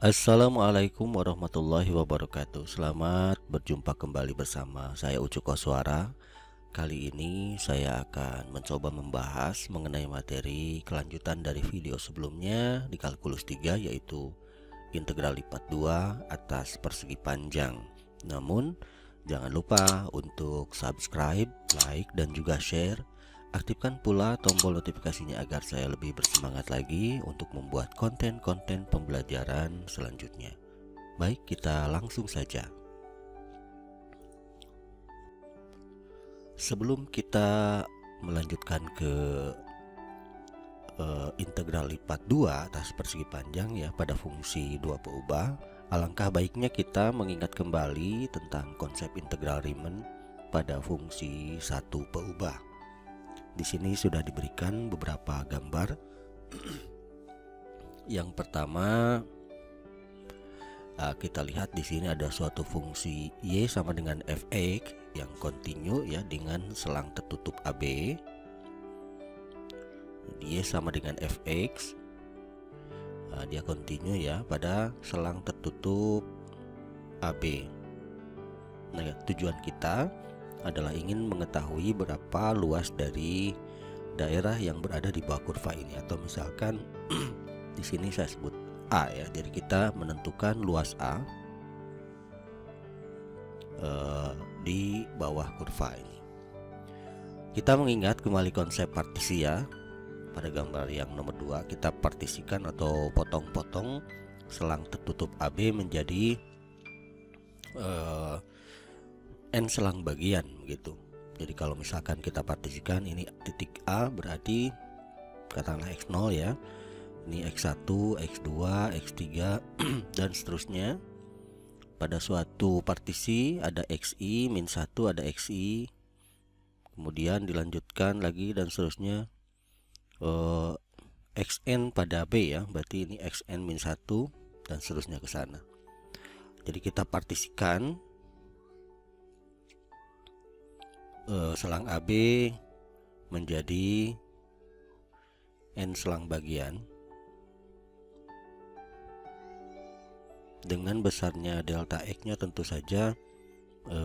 Assalamualaikum warahmatullahi wabarakatuh. Selamat berjumpa kembali bersama saya Ucu Koswara. Kali ini saya akan mencoba membahas mengenai materi kelanjutan dari video sebelumnya di kalkulus 3, yaitu integral lipat 2 atas persegi panjang. Namun jangan lupa untuk subscribe, like, dan juga share. Aktifkan pula tombol notifikasinya agar saya lebih bersemangat lagi untuk membuat konten-konten pembelajaran selanjutnya. Baik, kita langsung saja. Sebelum kita melanjutkan ke integral lipat 2 atas persegi panjang ya pada fungsi 2 peubah, alangkah baiknya kita mengingat kembali tentang konsep integral Riemann pada fungsi 1 peubah. Di sini sudah diberikan beberapa gambar. Yang pertama, kita lihat di sini ada suatu fungsi y sama dengan fx yang kontinu ya dengan selang tertutup AB. Y sama dengan fx, dia kontinu ya pada selang tertutup AB. Nah, tujuan kita adalah ingin mengetahui berapa luas dari daerah yang berada di bawah kurva ini, atau misalkan di sini saya sebut A ya. Jadi kita menentukan luas A di bawah kurva ini. Kita mengingat kembali konsep partisi ya. Pada gambar yang nomor 2 kita partisikan atau potong-potong selang tertutup AB menjadi n selang bagian gitu. Jadi kalau misalkan kita partisikan ini titik A berarti katakanlah x0 ya. Ini x1, x2, x3 dan seterusnya. Pada suatu partisi ada xi min 1, ada xi. Kemudian dilanjutkan lagi dan seterusnya xn pada B ya. Berarti ini xn min 1 dan seterusnya ke sana. Jadi kita partisikan selang AB menjadi n selang bagian dengan besarnya delta X nya tentu saja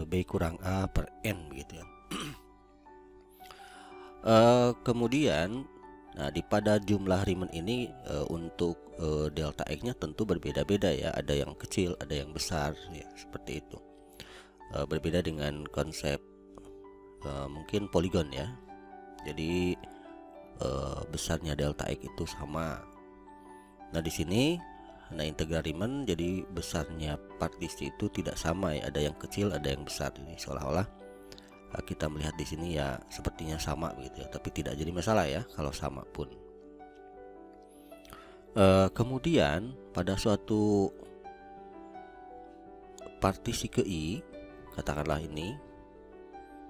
B kurang A per N gitu ya. Kemudian di pada jumlah Riemann ini untuk delta X nya tentu berbeda-beda ya, ada yang kecil ada yang besar ya, seperti itu. Berbeda dengan konsep mungkin poligon ya. Jadi besarnya delta X itu sama. Nah di sini integral Riemann jadi besarnya partisi itu tidak sama ya, ada yang kecil ada yang besar. Jadi seolah-olah kita melihat di sini ya sepertinya sama begitu ya, tapi tidak jadi masalah ya kalau sama pun. Kemudian pada suatu partisi ke I, katakanlah ini.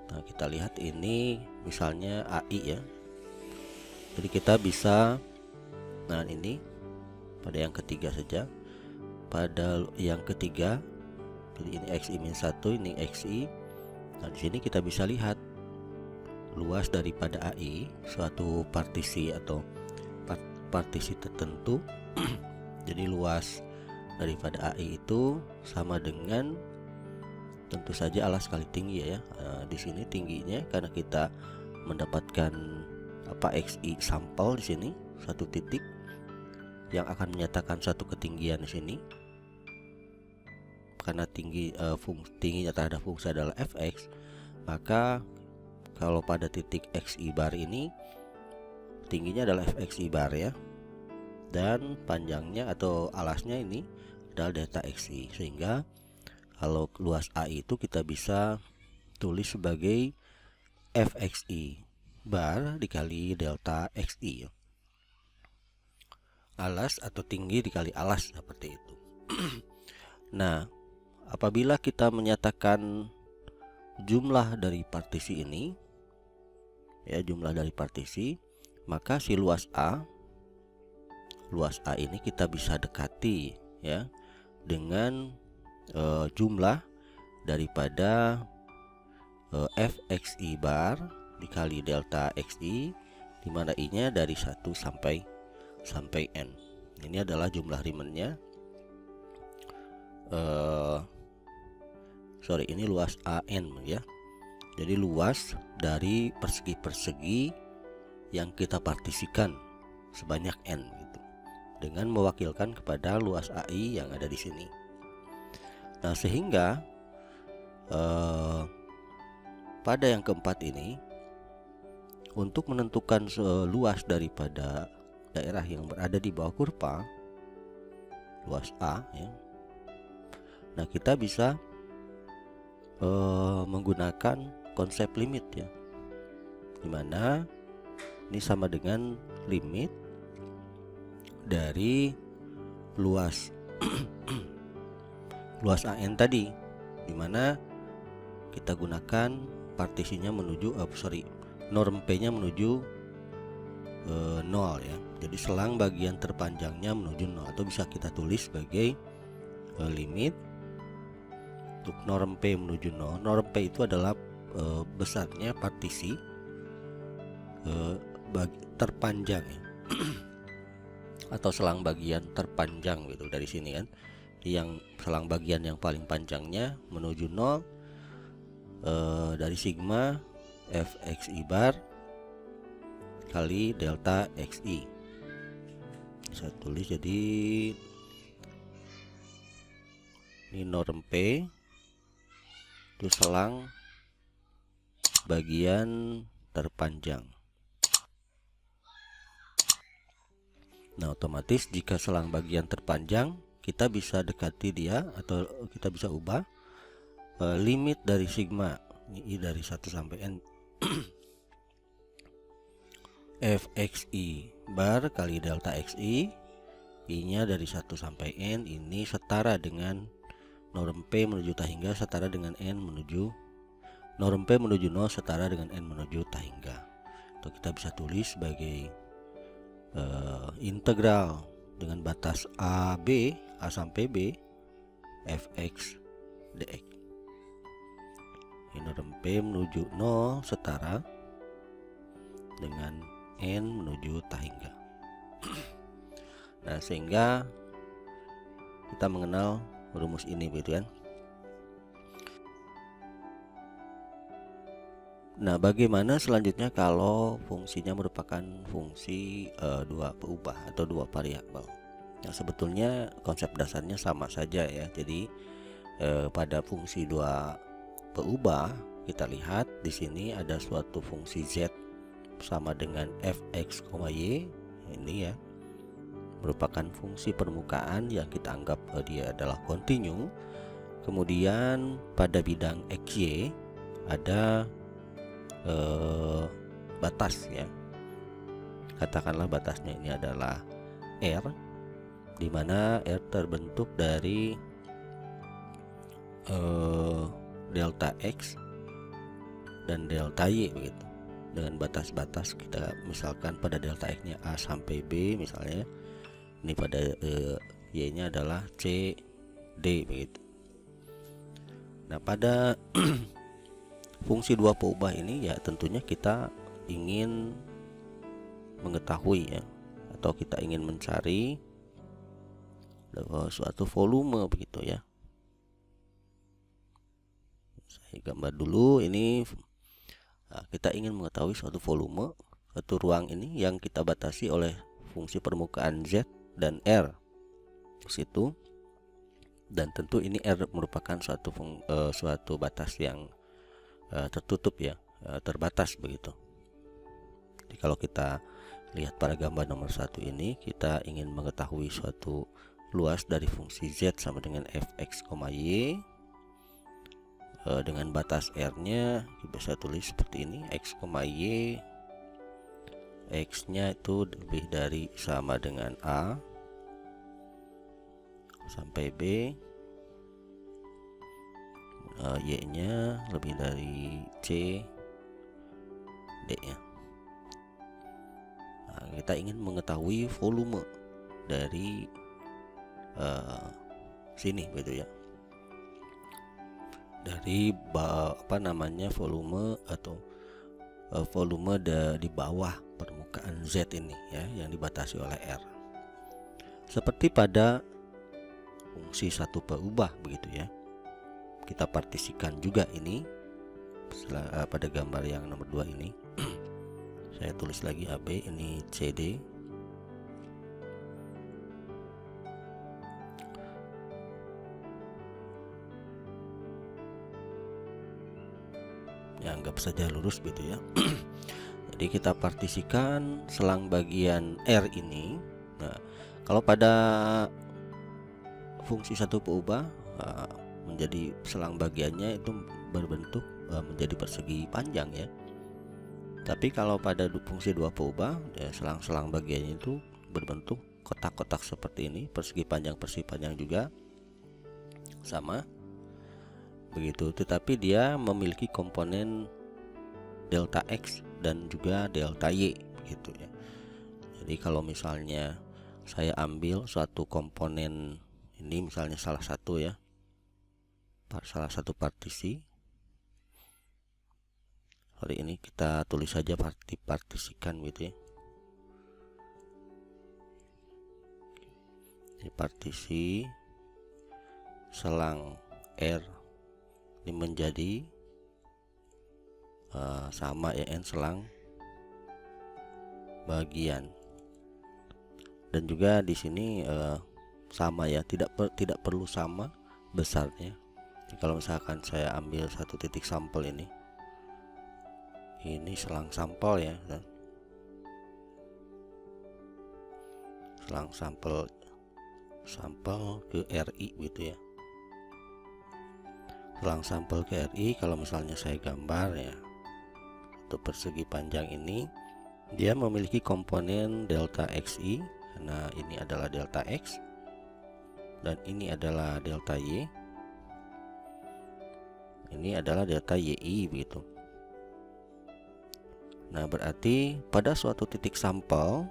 Nah kita lihat ini misalnya AI ya. Jadi kita bisa, nah ini pada yang ketiga saja. Pada yang ketiga, jadi ini xi min 1, ini xi. Nah di sini kita bisa lihat luas daripada AI suatu partisi atau partisi tertentu. Jadi luas daripada AI itu sama dengan tentu saja alas kali tinggi ya. Di sini tingginya karena kita mendapatkan xi sampel di sini satu titik yang akan menyatakan satu ketinggian di sini. Karena tingginya terhadap fungsi adalah fx, maka kalau pada titik xi bar ini tingginya adalah fxi bar ya, dan panjangnya atau alasnya ini adalah delta xi, sehingga kalau luas AI itu kita bisa tulis sebagai fxi bar dikali delta xi. Alas atau tinggi dikali alas seperti itu. Nah, apabila kita menyatakan jumlah dari partisi ini ya, jumlah dari partisi, maka si luas A ini kita bisa dekati ya dengan jumlah daripada fxi bar dikali delta xi, di mana i nya dari 1 sampai n. Ini adalah jumlah Riemann-nya. sorry, ini luas AN ya. Jadi luas dari persegi-persegi yang kita partisikan sebanyak N gitu, dengan mewakilkan kepada luas AI yang ada di sini. Nah, sehingga pada yang keempat ini, untuk menentukan luas daripada daerah yang berada di bawah kurva luas A ya. Nah, kita bisa menggunakan konsep limit ya, dimana ini sama dengan limit dari luas luas AN tadi, dimana kita gunakan partisinya menuju norm P-nya menuju 0 ya. Jadi selang bagian terpanjangnya menuju 0, atau bisa kita tulis sebagai limit untuk norm P menuju 0. Norm P itu adalah besarnya partisi terpanjang ya. Atau selang bagian terpanjang gitu dari sini kan. Yang selang bagian yang paling panjangnya menuju 0 dari sigma fxi bar kali delta xi. Saya tulis jadi ini norm P itu selang bagian terpanjang. Nah, otomatis jika selang bagian terpanjang, kita bisa dekati dia, atau kita bisa ubah limit dari sigma I dari 1 sampai N fxi bar kali delta xi, I nya dari 1 sampai N ini setara dengan norm P menuju tahingga setara dengan N menuju norm P menuju 0 setara dengan N menuju tahingga. Atau kita bisa tulis sebagai integral dengan batas A sampai B fx dx. Ini norm P menuju 0 setara dengan N menuju tahingga. Nah, sehingga kita mengenal rumus ini begitu kan. Nah, bagaimana selanjutnya kalau fungsinya merupakan fungsi dua peubah atau dua variabel? Nah, sebetulnya konsep dasarnya sama saja ya. Jadi pada fungsi dua peubah, kita lihat di sini ada suatu fungsi z sama dengan fx, y ini ya, merupakan fungsi permukaan yang kita anggap dia adalah kontinu. Kemudian pada bidang xy ada batas ya, katakanlah batasnya ini adalah r, di mana r terbentuk dari delta x dan delta y begitu, dengan batas-batas kita misalkan pada delta x nya a sampai b misalnya, ini pada y nya adalah c d begitu. Nah, pada fungsi dua peubah ini ya tentunya kita ingin mengetahui ya, atau kita ingin mencari suatu volume begitu ya. Saya gambar dulu ini. Nah, kita ingin mengetahui suatu volume, suatu ruang ini yang kita batasi oleh fungsi permukaan z dan r di situ, dan tentu ini r merupakan suatu batas yang tertutup ya, terbatas begitu. Jadi kalau kita lihat pada gambar nomor 1 ini, kita ingin mengetahui suatu luas dari fungsi z sama dengan fx, y dengan batas r nya kita bisa tulis seperti ini, x, y, x nya itu lebih dari sama dengan a sampai b, y nya lebih dari c, d ya. Nah, kita ingin mengetahui volume dari sini gitu ya, dari volume atau volume di bawah permukaan z ini ya, yang dibatasi oleh r. Seperti pada fungsi satu peubah begitu ya. Kita partisikan juga ini pada gambar yang nomor 2 ini. Saya tulis lagi AB, ini CD. Ya, anggap saja lurus gitu ya. Jadi kita partisikan selang bagian R ini. Nah, kalau pada fungsi satu peubah menjadi selang bagiannya itu berbentuk menjadi persegi panjang ya. Tapi kalau pada fungsi dua peubah ya, selang-selang bagiannya itu berbentuk kotak-kotak seperti ini, persegi panjang juga sama begitu, tetapi dia memiliki komponen delta X dan juga delta Y gitu ya. Jadi kalau misalnya saya ambil suatu komponen ini, misalnya salah satu partisi, hari ini kita tulis saja partisikan gitu ya. Ini partisi selang R ini menjadi sama ya, N selang bagian, dan juga di sini sama ya, tidak perlu sama besarnya. Jadi kalau misalkan saya ambil satu titik sampel ini selang sampel ya, selang sampel ke RI gitu ya. Selang sampel ke RI, kalau misalnya saya gambar ya, untuk persegi panjang ini dia memiliki komponen delta XI, karena ini adalah delta X dan ini adalah delta Y, ini adalah delta YI begitu. Nah, berarti pada suatu titik sampel,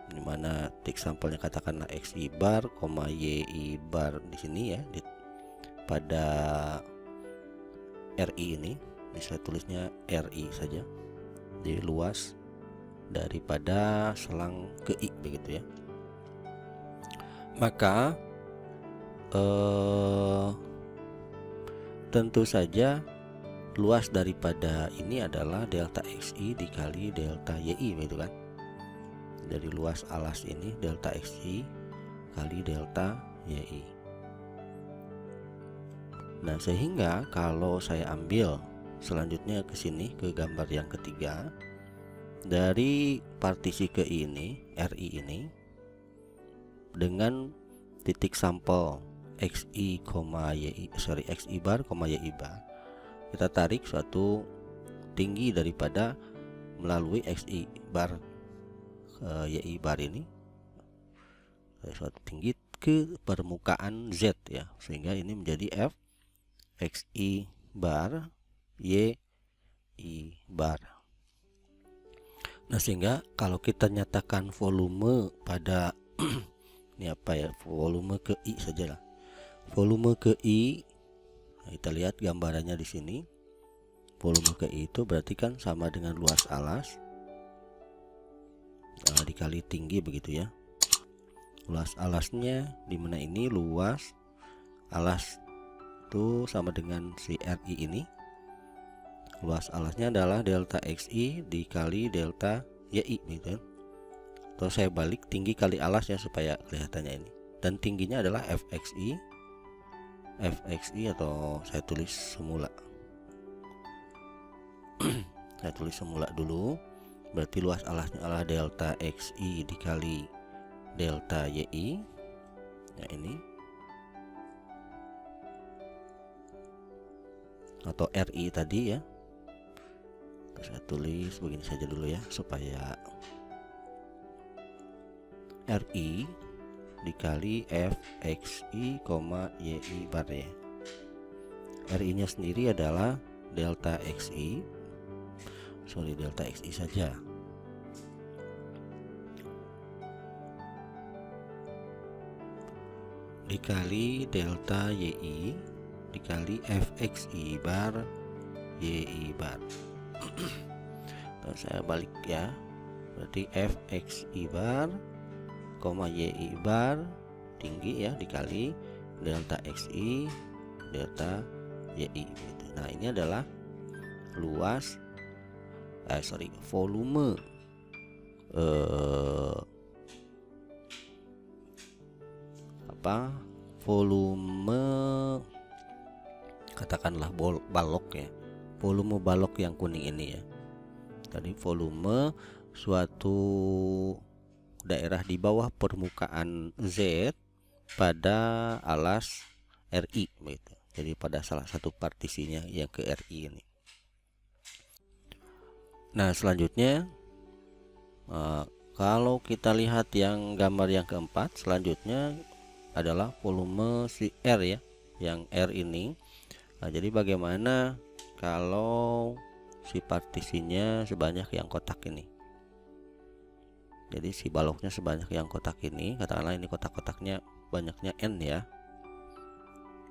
di mana titik sampelnya katakanlah XI bar, YI bar di sini ya, pada RI ini saya tulisnya RI saja, jadi luas daripada selang ke I begitu ya. Maka tentu saja luas daripada ini adalah delta XI dikali delta YI gitu kan. Dari luas alas ini delta XI kali delta YI. Nah, sehingga kalau saya ambil selanjutnya ke sini, ke gambar yang ketiga, dari partisi ke ini, RI ini, dengan titik sampel XI, bar, YI bar, kita tarik suatu tinggi daripada melalui XI bar YI bar ini, suatu tinggi ke permukaan Z ya, sehingga ini menjadi F XI bar YI bar. Nah, sehingga kalau kita nyatakan volume pada ini apa ya, volume ke I sajalah, volume ke I. Nah, kita lihat gambarannya di sini. Volume ke I itu berarti kan sama dengan luas alas dikali tinggi begitu ya. Luas alasnya dimana ini luas alas itu sama dengan si RI ini. Luas alasnya adalah delta XI dikali delta YI gitu. Atau saya balik, tinggi kali alas ya supaya kelihatannya ini. Dan tingginya adalah FXI atau saya tulis semula. Saya tulis semula dulu. Berarti luas alasnya adalah delta XI dikali delta YI. Ya, ini. Atau RI tadi ya. Saya tulis begini saja dulu ya, supaya RI dikali FXI, YI bar ya. RI nya sendiri adalah delta XI, delta XI saja, dikali delta YI dikali FXI bar YI bar. Saya balik ya, berarti FXI bar, YI bar tinggi ya dikali delta XI, delta YI gitu. Nah, ini adalah volume volume katakanlah balok ya, volume balok yang kuning ini ya. Tadi volume suatu daerah di bawah permukaan Z pada alas RI begitu. Jadi pada salah satu partisinya yang ke RI ini. Nah, selanjutnya kalau kita lihat yang gambar yang keempat, selanjutnya adalah volume si R ya, yang R ini. Nah, jadi bagaimana kalau si partisinya sebanyak yang kotak ini? Jadi si baloknya sebanyak yang kotak ini, katakanlah ini kotak-kotaknya banyaknya N ya.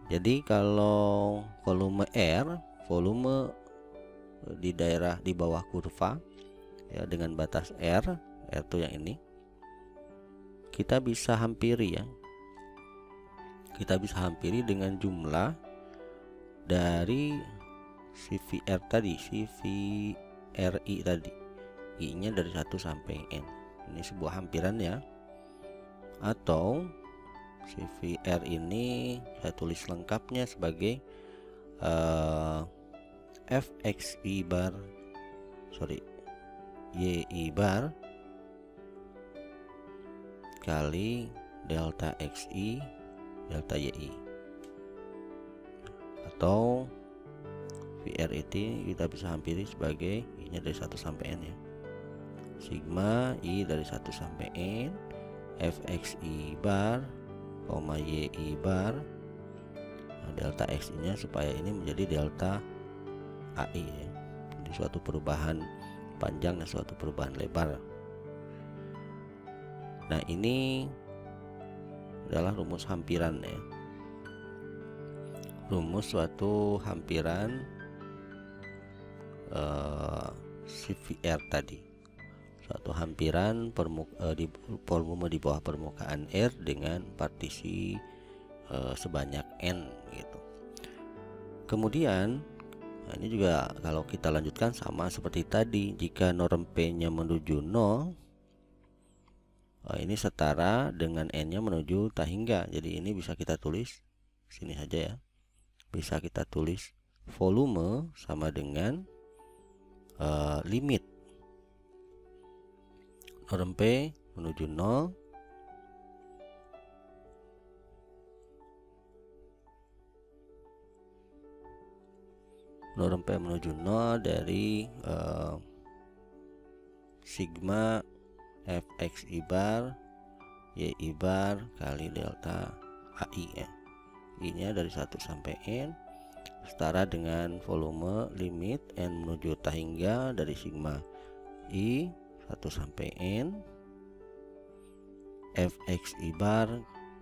Jadi kalau volume R, volume di daerah di bawah kurva ya dengan batas R itu yang ini, kita bisa hampiri ya. Kita bisa hampiri dengan jumlah dari CVR tadi, CVRI tadi. I-nya dari 1 sampai N. Ini sebuah hampiran ya. Atau CVR ini saya tulis lengkapnya sebagai YI bar kali delta XI delta YI, atau VR itu kita bisa hampiri sebagai I-nya dari 1 sampai N ya, sigma I dari 1 sampai N FXI bar, YI bar. Nah, delta XI nya supaya ini menjadi delta AI ya. Jadi suatu perubahan panjang dan suatu perubahan lebar. Nah, ini adalah rumus hampiran ya. Rumus suatu hampiran CVR tadi. Suatu hampiran volume di bawah permukaan R dengan partisi sebanyak N gitu. Kemudian ini juga kalau kita lanjutkan sama seperti tadi, jika norm P-nya menuju 0, ini setara dengan N-nya menuju tak hingga. Jadi ini bisa kita tulis sini saja ya. Bisa kita tulis volume sama dengan limit norm P menuju 0 norm P menuju 0 dari sigma FXI bar YI bar kali delta AI ya. I-nya dari 1 sampai N setara dengan volume limit N menuju tak hingga dari sigma I 1 sampai N FXI bar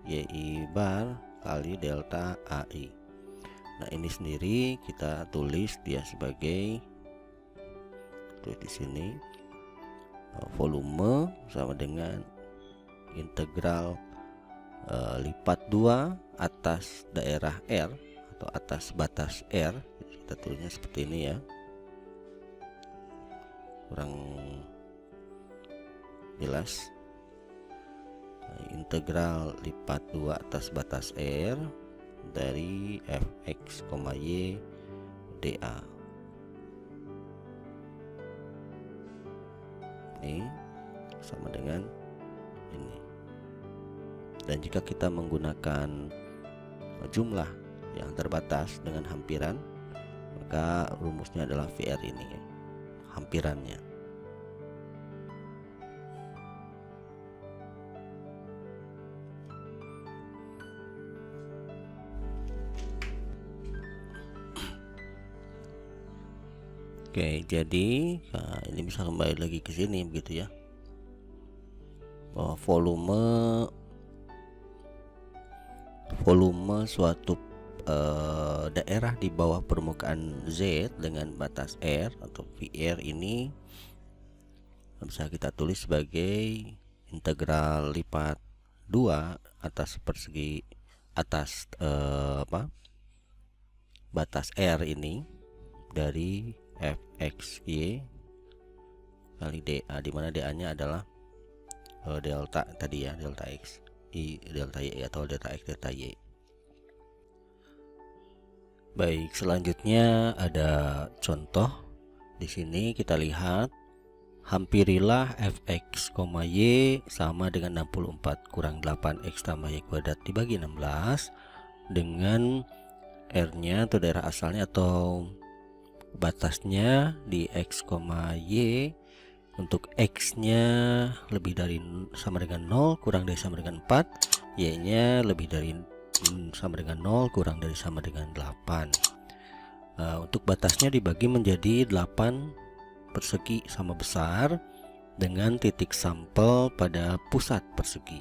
YI bar kali delta AI. Nah, ini sendiri kita tulis dia sebagai di sini volume sama dengan integral lipat 2 atas daerah R atau atas batas R. Kita tulisnya seperti ini ya, kurang jelas. Integral lipat 2 atas batas R dari Fx, Y dA. Ini sama dengan ini. Dan jika kita menggunakan jumlah yang terbatas dengan hampiran, maka rumusnya adalah VR ini ya, hampirannya. Oke, jadi ini bisa kembali lagi ke sini begitu ya. Bahwa volume suatu daerah di bawah permukaan Z dengan batas R atau VR ini bisa kita tulis sebagai integral lipat 2 atas persegi atas batas R ini dari fxy kali dA, di mana dA-nya adalah delta tadi ya, delta x i delta y atau delta x delta y. Baik, selanjutnya ada contoh. Di sini kita lihat, hampirilah fx, y sama dengan 64 kurang 8x tambah y kuadrat dibagi 16 dengan R-nya atau daerah asalnya atau batasnya di x, y. Untuk x-nya lebih dari sama dengan 0 kurang dari sama dengan 4, y-nya lebih dari sama dengan 0 kurang dari sama dengan 8. Untuk batasnya dibagi menjadi 8 persegi sama besar dengan titik sampel pada pusat persegi.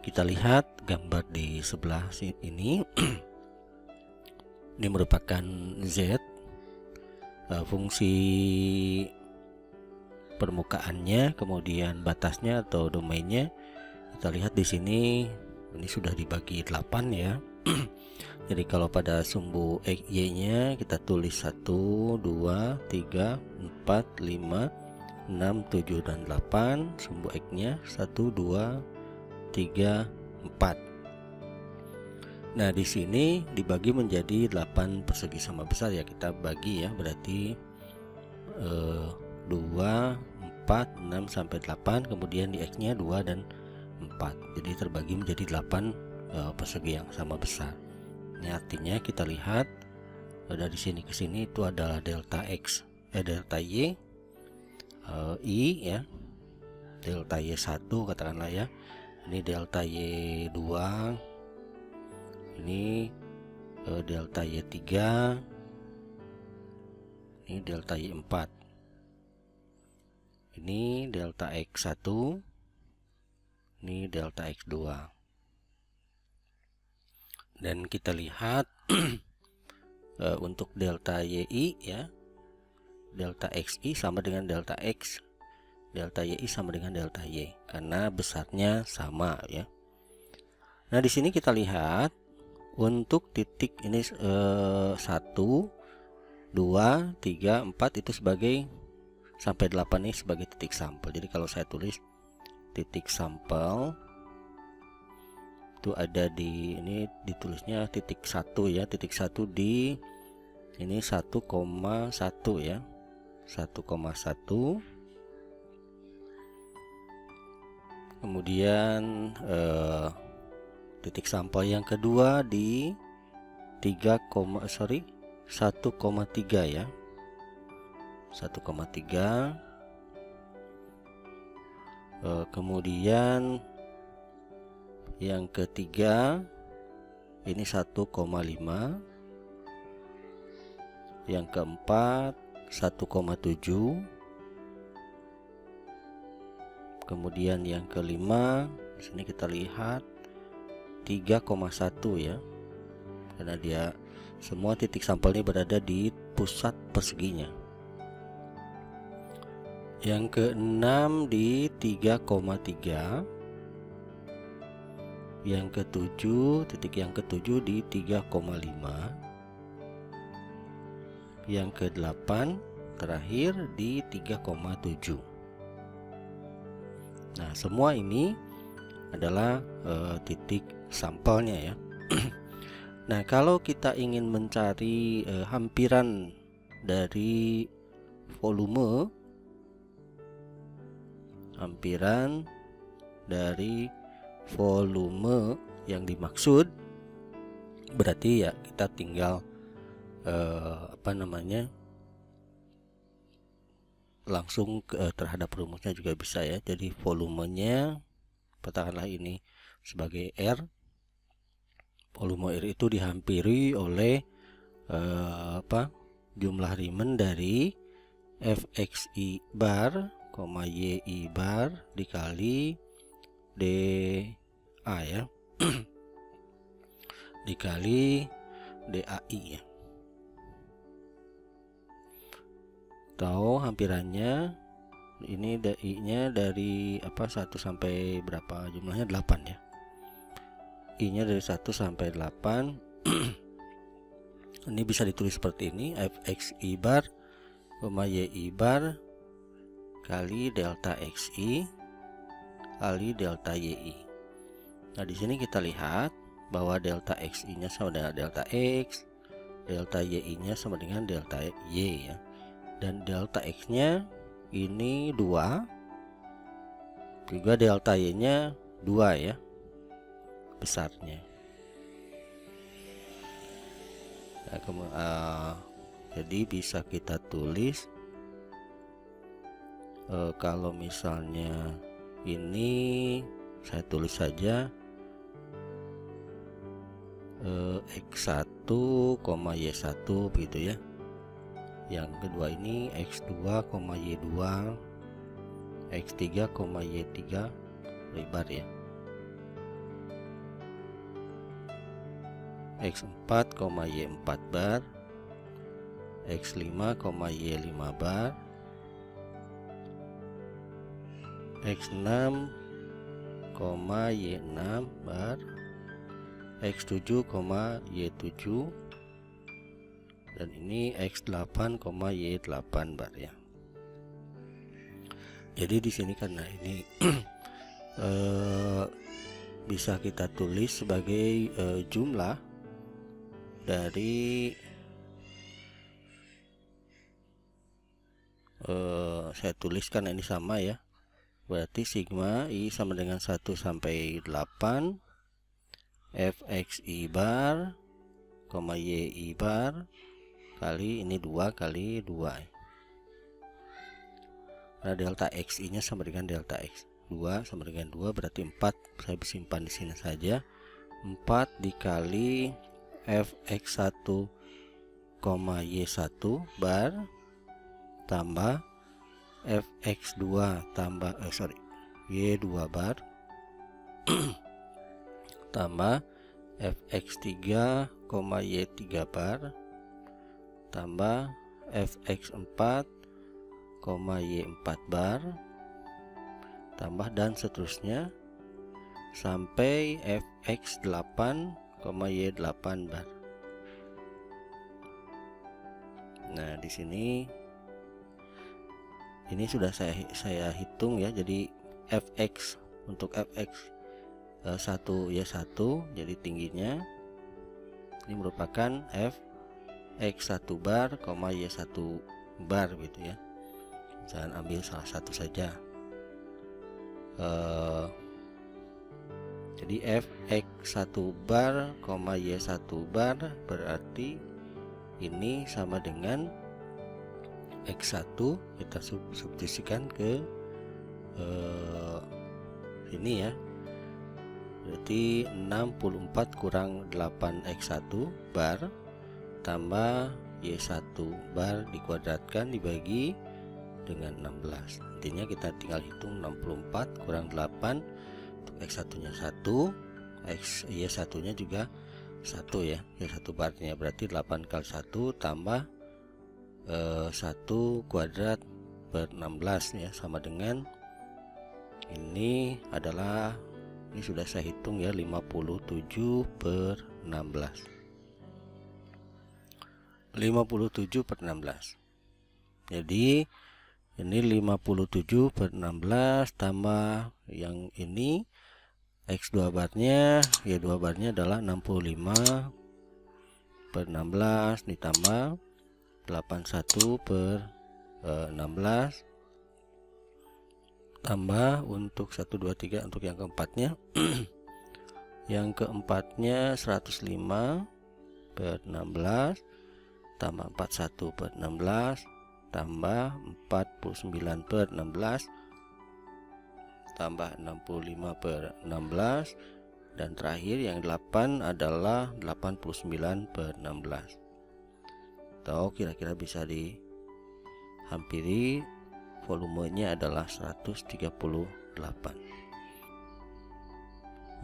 Kita lihat gambar di sebelah ini. Ini merupakan Z, fungsi permukaannya, kemudian batasnya atau domainnya. Kita lihat di sini ini sudah dibagi 8 ya. Jadi kalau pada sumbu y-nya kita tulis 1, 2, 3, 4, 5, 6, 7 dan 8. Sumbu x-nya 1, 2, 3, 4. Nah, di sini dibagi menjadi 8 persegi sama besar ya. Kita bagi ya, berarti 2, 4, 6 sampai 8, kemudian di x-nya 2 dan 4. Jadi terbagi menjadi 8 persegi yang sama besar. Ini artinya kita lihat dari sini ke sini itu adalah delta x, delta y, i ya, delta y1 katakanlah ya. Ini delta y2, ini delta y3, ini delta y4, ini delta x1, ini delta x2. Dan kita lihat untuk delta yi ya, delta xi sama dengan delta x, delta yi sama dengan delta y karena besarnya sama ya. Nah, di sini kita lihat untuk titik ini 1, 2, 3, 4 itu sebagai sampai 8 ini sebagai titik sampel. Jadi kalau saya tulis titik sampel itu ada di ini, ditulisnya titik 1 ya, titik 1 di ini 1,1 ya, 1,1. Kemudian titik sampel yang kedua di 1,3 ya, 1,3. Kemudian yang ketiga ini 1,5, yang keempat 1,7, kemudian yang kelima di sini kita lihat 3,1 ya, karena dia semua titik sampelnya berada di pusat perseginya. Yang keenam di 3,3, yang ketujuh, titik yang ketujuh di 3,5, yang ke-8 terakhir di 3,7. Nah, semua ini adalah titik sampelnya ya. Nah, kalau kita ingin mencari hampiran dari volume, hampiran dari volume yang dimaksud, berarti ya kita tinggal langsung terhadap rumusnya juga bisa ya. Jadi volumenya, katakanlah ini sebagai R, volume R itu dihampiri oleh jumlah Riemann dari fxi bar, yi bar dikali dA ya, dikali dai ya. Atau hampirannya ini dai nya dari 1 sampai berapa, jumlahnya 8 ya. I-nya dari 1 sampai 8. Ini bisa ditulis seperti ini, fxi bar, yi bar kali delta xi kali delta yi. Nah, di sini kita lihat bahwa delta xi-nya sama dengan delta x, delta yi-nya sama dengan delta y ya. Dan delta x-nya ini 2, juga delta y-nya 2 ya, besarnya. Nah, jadi bisa kita tulis kalau misalnya ini saya tulis saja x1, y1 begitu ya. Yang kedua ini x2, y2, x3, y3 lebar ya. x4, y4 bar, x5, y5 bar, x6, y6 bar, x7, y7, dan ini x8, y8 bar ya. Jadi di sini karena ini bisa kita tulis sebagai jumlah dari saya tuliskan ini sama ya, berarti sigma I sama dengan 1 sampai 8 fxi bar, yi bar kali ini 2 kali 2. Nah, delta xi nya sama dengan delta x, 2 sama dengan 2 berarti 4. Saya simpan di sini saja, 4 dikali fx1, y1 bar tambah fx2 tambah y2 bar tambah fx3, y3 bar tambah fx4, y4 bar tambah dan seterusnya sampai fx8, y8 bar. Nah, di sini ini sudah saya hitung ya. Jadi fx untuk fx 1 y1 jadi tingginya ini merupakan fx1 bar, y1 bar gitu ya. Jangan ambil salah satu saja. Jadi fx1 bar, y1 bar berarti ini sama dengan x1 kita substitusikan ke sini ya. Berarti 64 kurang 8x1 bar tambah y1 bar dikuadratkan dibagi dengan 16. Intinya kita tinggal hitung 64 kurang 8, untuk x1 nya 1, y1 nya juga 1 ya, y1 barnya berarti 8 kali 1 tambah 1 kuadrat per 16 ya, sama dengan ini adalah, ini sudah saya hitung ya, 57 per 16. 57 per 16. Jadi ini 57 per 16 tambah yang ini x2 barnya, y2 barnya adalah 65 per 16 ditambah 81 per 16 tambah untuk 1 2 3 untuk yang keempatnya yang keempatnya 105 per 16 tambah 41 per 16 tambah 49 per 16 tambah 65 per 16 dan terakhir yang 8 adalah 89 per 16. Atau kira-kira bisa dihampiri, volumenya adalah 138.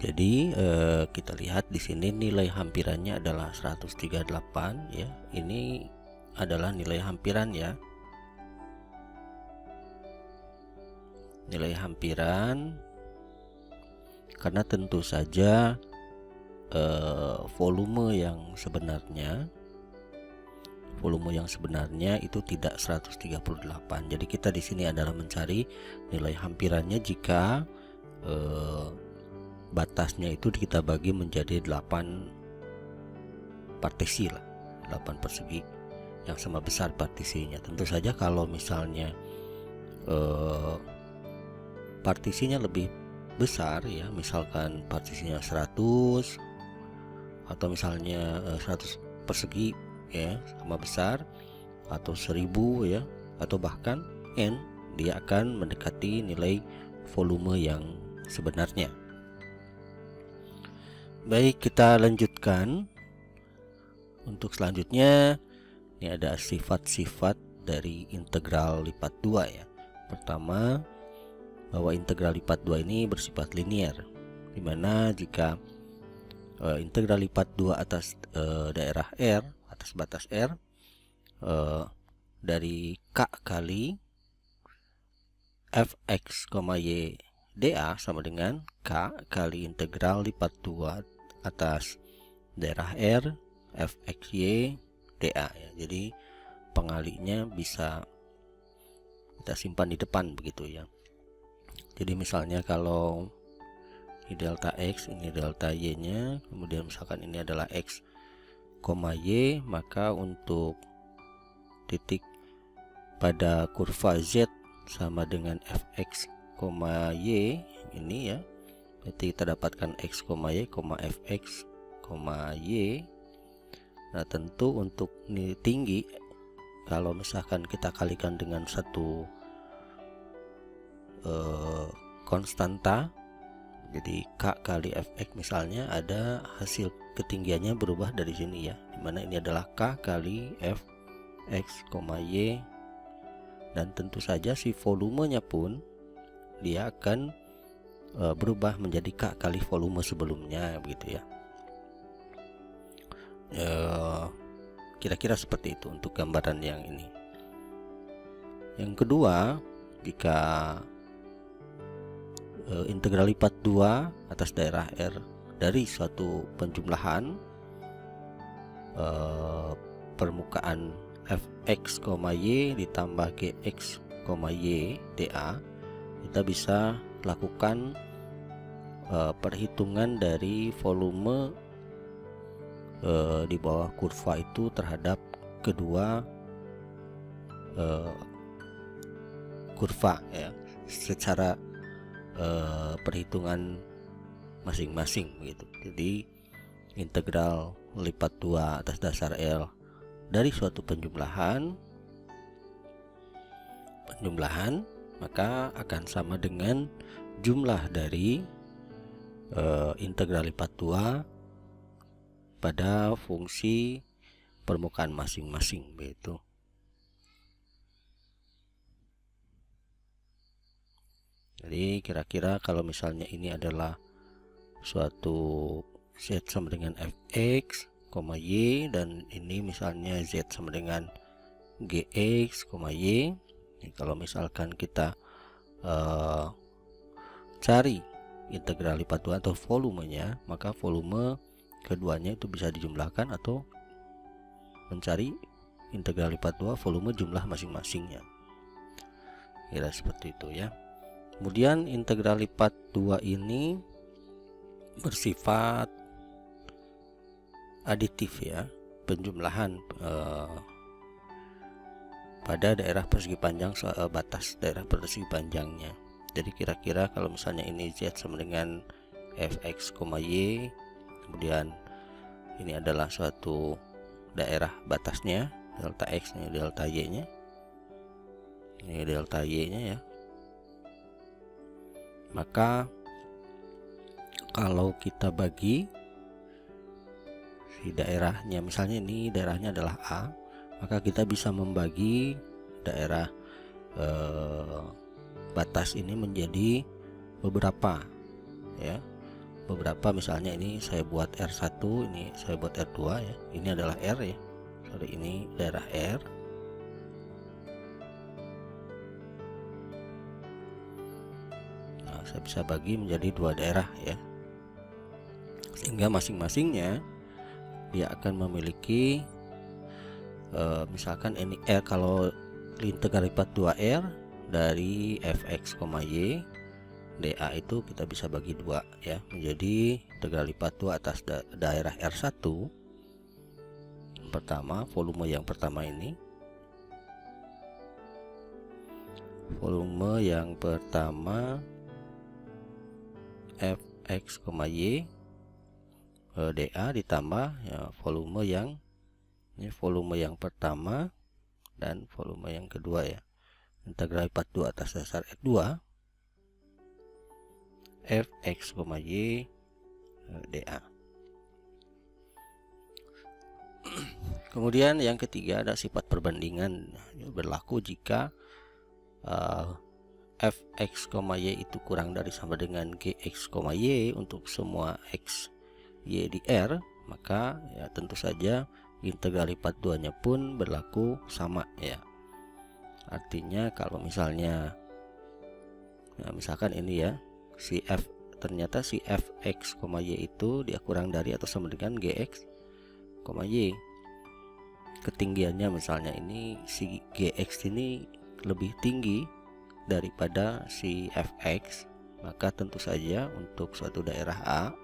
Jadi kita lihat di sini nilai hampirannya adalah 138 ya. Ini adalah nilai hampiran ya. Nilai hampiran karena tentu saja volume yang sebenarnya. Volume yang sebenarnya itu tidak 138. Jadi kita di sini adalah mencari nilai hampirannya jika batasnya itu kita bagi menjadi 8 partisi lah, 8 persegi yang sama besar partisinya. Tentu saja kalau misalnya partisinya lebih besar ya, misalkan partisinya 100 atau misalnya 100 persegi ya sama besar, atau 1000 ya, atau bahkan n, dia akan mendekati nilai volume yang sebenarnya. Baik, kita lanjutkan. Untuk selanjutnya ini ada sifat-sifat dari integral lipat 2 ya. Pertama, bahwa integral lipat 2 ini bersifat linear, dimana jika integral lipat 2 atas daerah R, atas batas R, dari K kali fx, y dA sama dengan K kali integral lipat 2 atas daerah R fxy dA ya. Jadi pengalinya bisa kita simpan di depan begitu ya. Jadi misalnya kalau ini delta X, ini delta Y nya, kemudian misalkan ini adalah X, Y, maka untuk titik pada kurva Z sama dengan Fx, Y ini ya, jadi kita dapatkan X, Y, Fx, Y. Nah tentu untuk nilai tinggi, kalau misalkan kita kalikan dengan satu konstanta, jadi K kali Fx misalnya, ada hasil ketinggiannya berubah dari sini ya, dimana ini adalah K kali Fx, Y, dan tentu saja si volumenya pun dia akan berubah menjadi K kali volume sebelumnya begitu ya. Kira-kira seperti itu untuk gambaran yang ini. Yang kedua, jika integral lipat 2 atas daerah R dari suatu penjumlahan permukaan fx, y ditambah gx, y dA, kita bisa lakukan perhitungan dari volume di bawah kurva itu terhadap kedua kurva ya, secara perhitungan masing-masing gitu. Jadi integral lipat 2 atas dasar L dari suatu penjumlahan maka akan sama dengan jumlah dari integral lipat 2 pada fungsi permukaan masing-masing begitu. Jadi kira-kira kalau misalnya ini adalah suatu Z sama dengan Fx, Y, dan ini misalnya Z sama dengan Gx, Y. Jadi kalau misalkan kita cari integral lipat 2 atau volumenya, maka volume keduanya itu bisa dijumlahkan atau mencari integral lipat 2 volume jumlah masing-masingnya. Kira seperti itu ya. Kemudian integral lipat 2 ini bersifat aditif ya, penjumlahan pada daerah persegi panjang, batas daerah persegi panjangnya. Jadi kira-kira kalau misalnya ini Z sama dengan Fx, Y, kemudian ini adalah suatu daerah batasnya, delta X nya, delta Y nya, ini delta Y nya ya. Maka kalau kita bagi si daerahnya, misalnya ini daerahnya adalah A, maka kita bisa membagi daerah batas ini menjadi beberapa ya. Beberapa, misalnya ini saya buat R1, ini saya buat R2 ya. Ini adalah R ya. Sorry, ini daerah R. Nah, saya bisa bagi menjadi dua daerah ya. sehingga masing-masingnya dia akan memiliki misalkan ini R, kalau integral lipat 2R dari fx, y dA itu kita bisa bagi 2 ya, menjadi integral lipat 2 atas daerah R1 pertama, volume yang pertama ini, volume yang pertama fx, y dA ditambah ya, volume yang pertama dan volume yang kedua ya, integral lipat 2 atas dasar R2 fx, y dA. Kemudian yang ketiga ada sifat perbandingan, berlaku jika fx, y itu kurang dari sama dengan gx, y untuk semua x, y di R, maka ya tentu saja integral lipat 2 nya pun berlaku sama ya. Artinya kalau misalnya misalkan ini ya, ternyata si fx, y itu dia kurang dari atau sama dengan gx, y, ketinggiannya misalnya ini si gx ini lebih tinggi daripada si fx, maka tentu saja untuk suatu daerah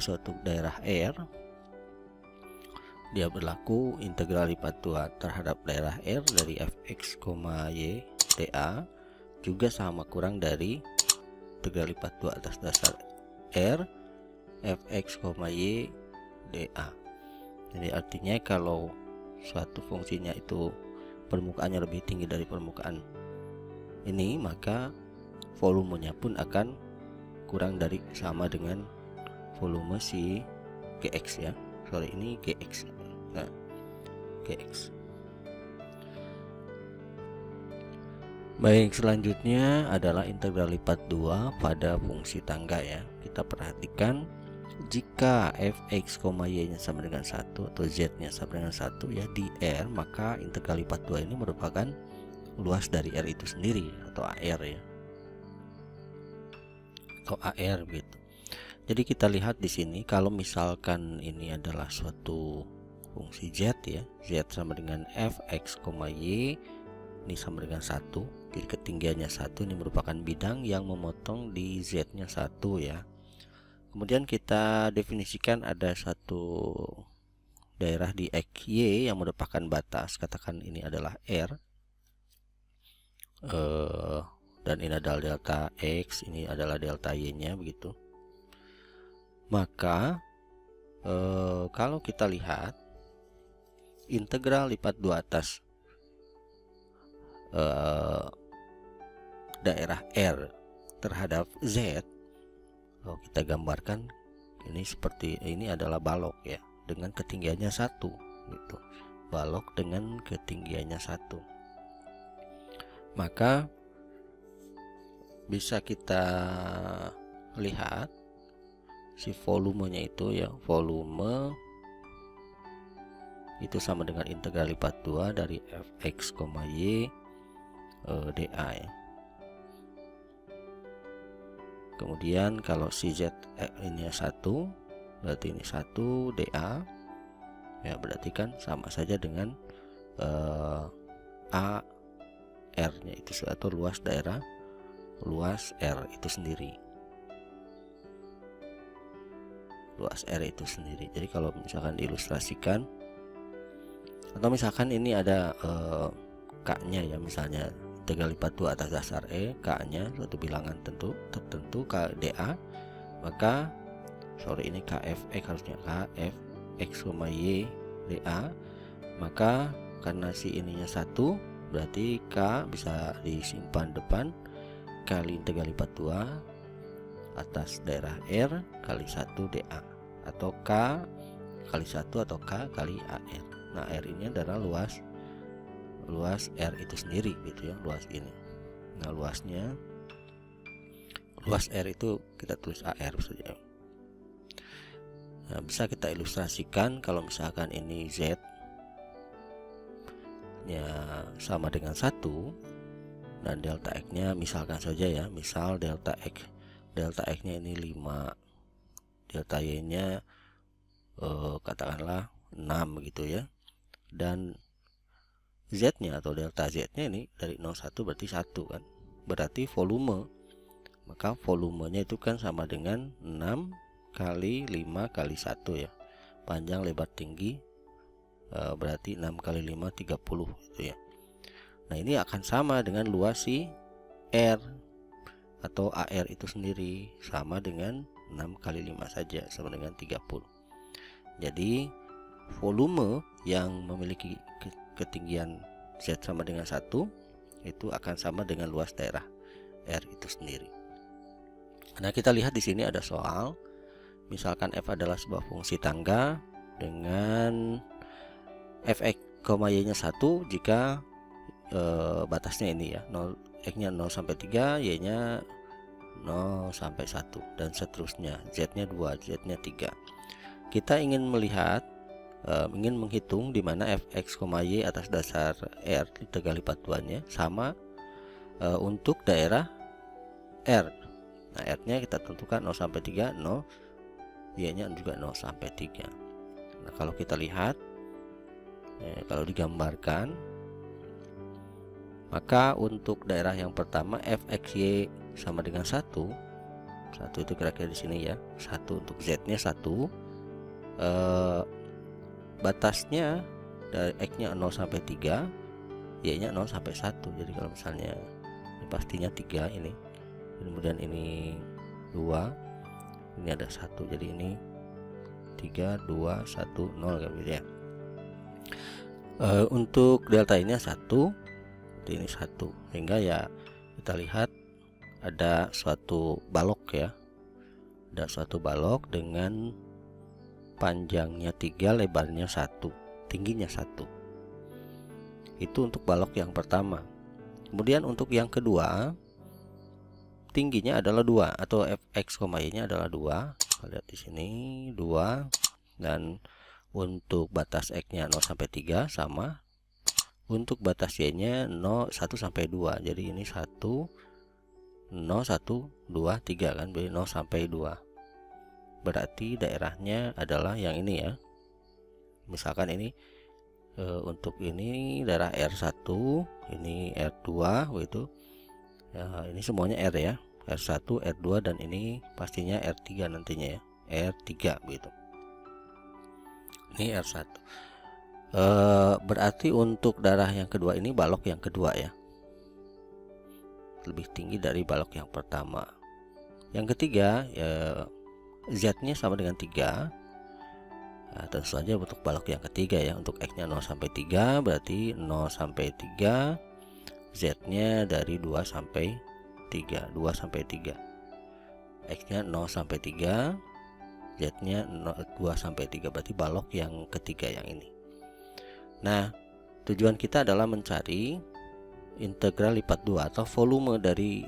suatu daerah R, dia berlaku integral lipat 2 terhadap daerah R dari fx, y dA juga sama kurang dari integral lipat 2 atas dasar R fx, y dA. Jadi artinya kalau suatu fungsinya itu permukaannya lebih tinggi dari permukaan ini, maka volumenya pun akan kurang dari sama dengan volume si gx ya. Sorry, ini gx. Nah, gx. Baik, selanjutnya adalah integral lipat 2 pada fungsi tangga ya. Kita perhatikan jika fx, y nya sama dengan 1 atau z nya sama dengan 1 ya di R, maka integral lipat 2 ini merupakan luas dari R itu sendiri atau AR ya, atau AR gitu. Jadi kita lihat di sini kalau misalkan ini adalah suatu fungsi z ya, z sama dengan fx, y ini sama dengan 1, jadi ketinggiannya 1, ini merupakan bidang yang memotong di z nya 1 ya. Kemudian kita definisikan ada satu daerah di x, y yang merupakan batas, katakan ini adalah R, dan ini adalah delta x, ini adalah delta y nya begitu. Maka kalau kita lihat integral lipat 2 atas daerah R terhadap Z, kalau kita gambarkan ini seperti ini adalah balok ya, dengan ketinggiannya 1 gitu. Balok dengan ketinggiannya 1. Maka bisa kita lihat si volumenya itu ya, volume itu sama dengan integral lipat 2 dari fx, y dA ya. Kemudian kalau si z ini 1, berarti ini 1 dA ya, berarti kan sama saja dengan A R nya itu suatu luas daerah, luas R itu sendiri, luas R itu sendiri. Jadi kalau misalkan diilustrasikan, atau misalkan ini ada K nya ya, misalnya integral lipat 2 atas dasar E, K nya suatu bilangan tertentu K dA, maka ini KFX harusnya KFX, Y dA, maka karena si ininya 1, berarti K bisa disimpan depan kali integral lipat 2 atas daerah R kali 1 dA, atau K kali 1 atau K kali AR. Nah, R ini adalah luas R itu sendiri gitu ya, luas ini. Nah, luas R itu kita tulis AR saja. Nah, bisa kita ilustrasikan kalau misalkan ini Z nya sama dengan 1 dan delta X-nya misalkan saja ya, misal delta X nya ini 5 delta Y nya katakanlah 6 gitu ya, dan Z nya atau delta Z nya ini dari 01 berarti 1 kan, berarti volume, maka volumenya itu kan sama dengan 6 kali 5 kali 1 ya, panjang lebar tinggi berarti 6 kali 5 30 gitu ya. Nah ini akan sama dengan luas si R atau AR itu sendiri, sama dengan 6 kali 5 saja, sama dengan 30. Jadi volume yang memiliki ketinggian Z sama dengan 1 itu akan sama dengan luas daerah R itu sendiri. Nah kita lihat di sini ada soal, misalkan F adalah sebuah fungsi tangga dengan fx, y nya 1 jika batasnya ini ya, 0, x nya 0 sampai 3, y nya 0 sampai 1 dan seterusnya, z nya 2, z nya 3. Kita ingin melihat ingin menghitung di mana fx, y atas dasar R integral lipat 2-nya sama untuk daerah R. Nah, R-nya kita tentukan 0 sampai 3, 0, y-nya juga 0 sampai 3. Nah, kalau kita lihat kalau digambarkan, maka untuk daerah yang pertama fxy sama dengan 1 itu kira-kira di sini ya, 1 untuk z-nya 1, batasnya dari x-nya 0 sampai 3, y-nya 0 sampai 1. Jadi kalau misalnya ini pastinya 3 ini, kemudian ini 2, ini ada 1, jadi ini 3, 2, 1, 0 kan gitu ya. Untuk delta ini 1, ini 1, sehingga ya kita lihat ada suatu balok ya, ada suatu balok dengan panjangnya 3, lebarnya 1, tingginya 1. Itu untuk balok yang pertama. Kemudian untuk yang kedua, tingginya adalah 2 atau fx, y nya adalah 2. Kita lihat di sini 2, dan untuk batas x nya 0 sampai 3 sama, untuk batas y nya 1 sampai 2. Jadi ini 1, 0, 1, 2, 3 kan, berarti 0 sampai 2. Berarti daerahnya adalah yang ini ya. Misalkan ini untuk ini daerah R1, ini R2 begitu. Ya, ini semuanya R ya. R1, R2, dan ini pastinya R3 nantinya ya. R3 begitu. Ini R1. Berarti untuk daerah yang kedua ini balok yang kedua ya. Lebih tinggi dari balok yang pertama. Yang ketiga ya, Z-nya sama dengan 3. Nah, tentu saja untuk balok yang ketiga ya, untuk X-nya 0 sampai 3 berarti 0 sampai 3, Z-nya dari 2 sampai 3, 2 sampai 3. X-nya 0 sampai 3, Z-nya 2 sampai 3, berarti balok yang ketiga yang ini. Nah, tujuan kita adalah mencari integral lipat 2 atau volume dari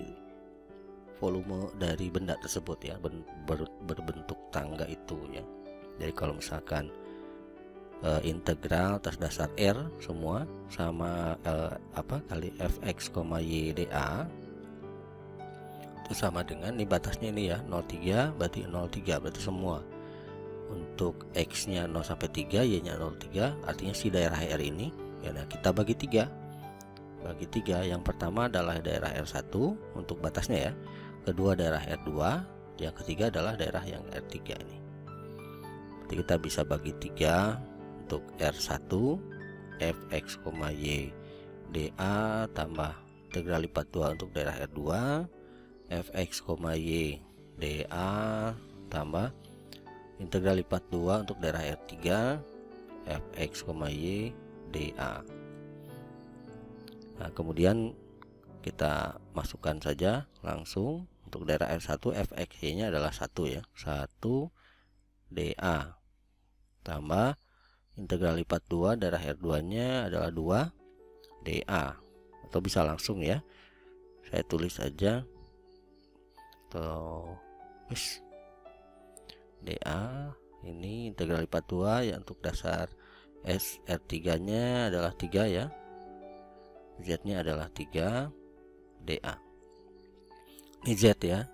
benda tersebut ya, berbentuk tangga itu ya. Jadi kalau misalkan integral atas dasar R semua sama kali fx, y dA itu sama dengan ini batasnya ini ya, 0,3 berarti 0,3 berarti semua. Untuk x nya 0 sampai 3, y nya 0,3, artinya si daerah R ini ya, nah kita bagi 3. Bagi 3, yang pertama adalah daerah R1 untuk batasnya ya, kedua daerah R2, yang ketiga adalah daerah yang R3 ini. Jadi kita bisa bagi 3 untuk R1 fx, y dA tambah integral lipat 2 untuk daerah R2 fx, y dA tambah integral lipat 2 untuk daerah R3 fx, y dA. Nah, kemudian kita masukkan saja langsung untuk daerah R1 fx nya adalah 1 ya, 1 dA tambah integral lipat 2 daerah R2 nya adalah 2 dA, atau bisa langsung ya, saya tulis saja atau dA ini integral lipat 2 ya, untuk dasar R3 nya adalah 3 ya, Z nya adalah 3 dA. Ini Z ya,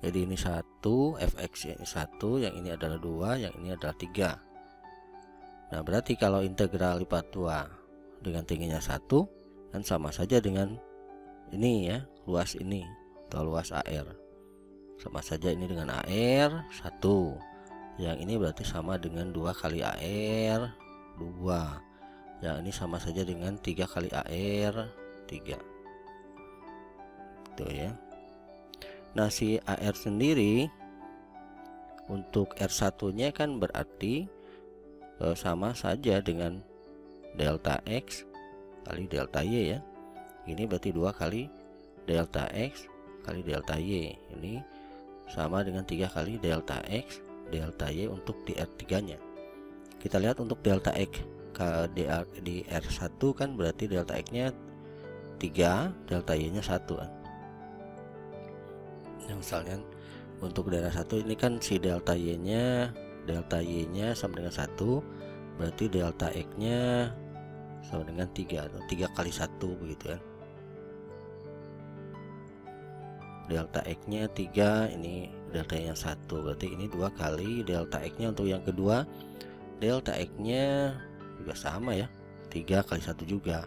Jadi ini 1, fx ini 1, yang ini adalah 2, yang ini adalah 3. Nah, berarti kalau integral lipat 2 dengan tingginya 1 kan sama saja dengan ini ya, luas ini atau luas AR. Sama saja ini dengan AR 1. Yang ini berarti sama dengan 2 kali AR 2. Yang ini sama saja dengan 3 kali AR 3. Itu ya. Nah, si AR sendiri untuk R1-nya kan berarti sama saja dengan delta X kali delta Y ya. Ini berarti 2 kali delta X kali delta Y. Ini sama dengan 3 kali delta X delta Y untuk di R3-nya. Kita lihat untuk delta X di R1 kan berarti delta X-nya 3, delta Y-nya 1 kan. Yang misalnya untuk daerah 1 ini kan si delta Y-nya sama dengan 1, berarti delta X-nya sama dengan 3 atau 3 kali 1 begitu kan. Delta X-nya 3, ini delta Y-nya 1, berarti ini 2 kali delta X-nya. Untuk yang kedua, delta X-nya juga sama ya, 3 kali 1 juga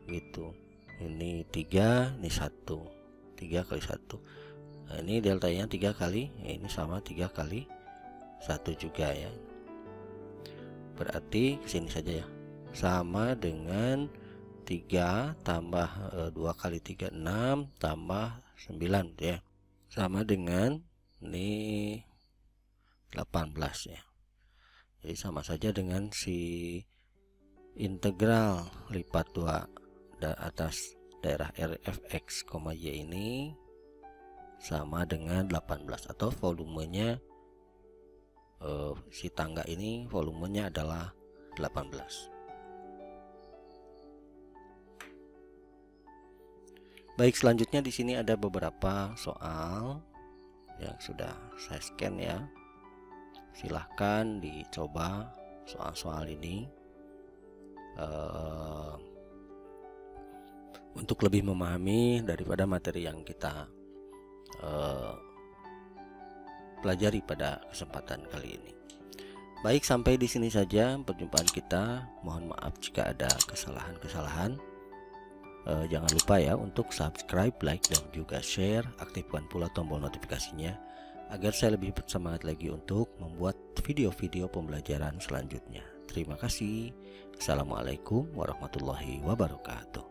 gitu. Ini 3, ini 1, 3 kali 1. Nah, ini deltanya 3 kali, ini sama 3 kali 1 juga ya. Berarti kesini saja ya, sama dengan 3 tambah 2 kali 3 6 tambah 9 ya, sama dengan ini 18 ya. Jadi sama saja dengan si integral lipat 2 atas daerah RFX, Y ini sama dengan 18, atau volumenya si tangga ini volumenya adalah 18. Baik, selanjutnya di sini ada beberapa soal yang sudah saya scan ya. Silahkan dicoba soal-soal ini untuk lebih memahami daripada materi yang kita pelajari pada kesempatan kali ini. Baik, sampai di sini saja perjumpaan kita. Mohon maaf jika ada kesalahan-kesalahan. Jangan lupa ya untuk subscribe, like, dan juga share. Aktifkan pula tombol notifikasinya agar saya lebih bersemangat lagi untuk membuat video-video pembelajaran selanjutnya. Terima kasih. Assalamualaikum warahmatullahi wabarakatuh.